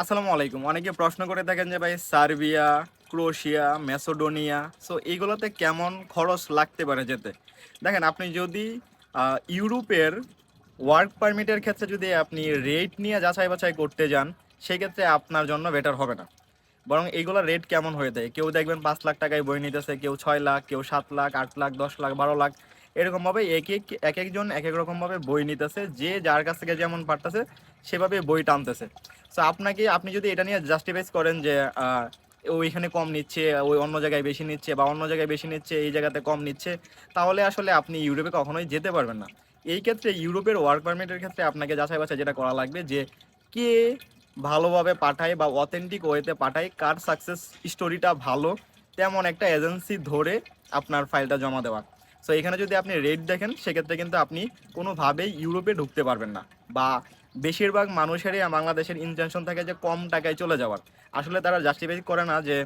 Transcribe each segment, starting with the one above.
আসসালামু আলাইকুম। অনেকে প্রশ্ন করে থাকেন যে ভাই সার্বিয়া, ক্রোয়েশিয়া, ম্যাসেডোনিয়া এইগুলোতে কেমন খরচ লাগতে পারে যেতে? দেখেন আপনি যদি ইউরোপের ওয়ার্ক পারমিটের ক্ষেত্রে যদি আপনি রেট নিয়ে যাচাই বাছাই করতে যান, সেক্ষেত্রে আপনার জন্য বেটার হবে না। বরং এইগুলোর রেট কেমন হয়ে থাকে, কেউ দেখবেন 5 লাখ টাকায় বই নিতেছে, কেউ 6 লাখ, কেউ 7 লাখ, 8 লাখ, 10 লাখ, 12 লাখ, এরকমভাবে এক একজন এক এক রকমভাবে বই নিতেছে, যে যার কাছ থেকে যেমন পারতেছে সেভাবে বই টানতেছে। সো আপনি যদি এটা নিয়ে জাস্টিফাইজ করেন যে ওইখানে কম নিচ্ছে, ওই অন্য জায়গায় বেশি নিচ্ছে, বা অন্য জায়গায় বেশি নিচ্ছে এই জায়গাতে কম নিচ্ছে, তাহলে আসলে আপনি ইউরোপে কখনোই যেতে পারবেন না। এই ক্ষেত্রে ইউরোপের ওয়ার্ক পারমিটের ক্ষেত্রে আপনাকে যাচাই বাছাই যেটা করা লাগবে যে কে ভালোভাবে পাঠায় বা অথেন্টিক ওয়েতে পাঠায়, কার সাকসেস স্টোরিটা ভালো, তেমন একটা এজেন্সি ধরে আপনার ফাইলটা জমা দেওয়া। সো এখানে যদি আপনি রেট দেখেন, সেক্ষেত্রে কিন্তু আপনি কোনোভাবেই ইউরোপে ঢুকতে পারবেন না। বা বেশিরভাগ মানুষেরই বাংলাদেশের ইন্টেনশন থাকে যে কম টাকায় চলে যাওয়ার। আসলে তারা জাস্টিফাই করে না যে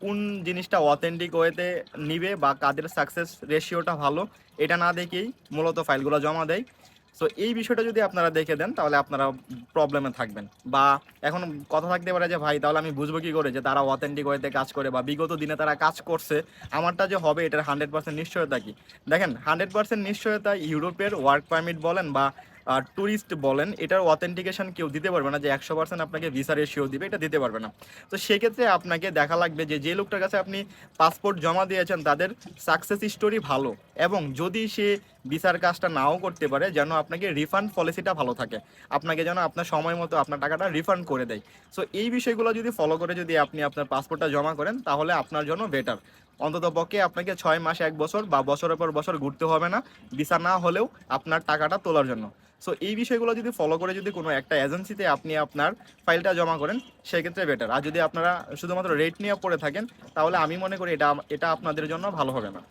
কোন জিনিসটা অথেন্টিক ওয়েতে নিবে বা কাদের সাকসেস রেশিওটা ভালো, এটা না দেখেই মূলত ফাইলগুলো জমা দেয়। সো এই বিষয়টা যদি আপনারা দেখে দেন, তাহলে আপনারা প্রবলেমে থাকবেন। বা এখন কথা থাকতে পারে যে ভাই তাহলে আমি বুঝবো কি করে যে তারা অথেন্টিক ওয়েতে কাজ করে বা বিগত দিনে তারা কাজ করছে, আমারটা যে হবে এটার 100% নিশ্চয়তা কি? দেখেন, 100% নিশ্চয়তা ইউরোপের ওয়ার্ক পারমিট বলেন বা ট্যুরিস্ট বলেন, এটার অথেন্টিকেশন কেউ দিতে পারবে না যে 100% আপনাকে ভিসা রেশিও দিবে, এটা দিতে পারবে না। তো সেক্ষেত্রে আপনাকে দেখা লাগবে যে যে লোকটার কাছে আপনি পাসপোর্ট জমা দিয়েছেন তাদের সাকসেস স্টোরি ভালো, এবং যদি সে ভিসার কাজটা নাও করতে পারে, যেন আপনাকে রিফান্ড পলিসিটা ভালো থাকে, আপনাকে যেন আপনার সময় মতো আপনার টাকাটা রিফান্ড করে দেয়। সো এই বিষয়গুলো যদি ফলো করে যদি আপনি আপনার পাসপোর্টটা জমা করেন, তাহলে আপনার জন্য বেটার। অন্তত পক্ষে আপনাকে 6 মাস, 1 বছর বা বছরের পর বছর ঘুরতে হবে না ভিসা না হলেও আপনার টাকাটা তোলার জন্য। সো এই বিষয়গুলো যদি ফলো করে যদি কোনো একটা এজেন্সিতে আপনি আপনার ফাইলটা জমা করেন, সেক্ষেত্রে বেটার। আর যদি আপনারা শুধুমাত্র রেট নিয়ে পড়ে থাকেন, তাহলে আমি মনে করি এটা এটা আপনাদের জন্য ভালো হবে না।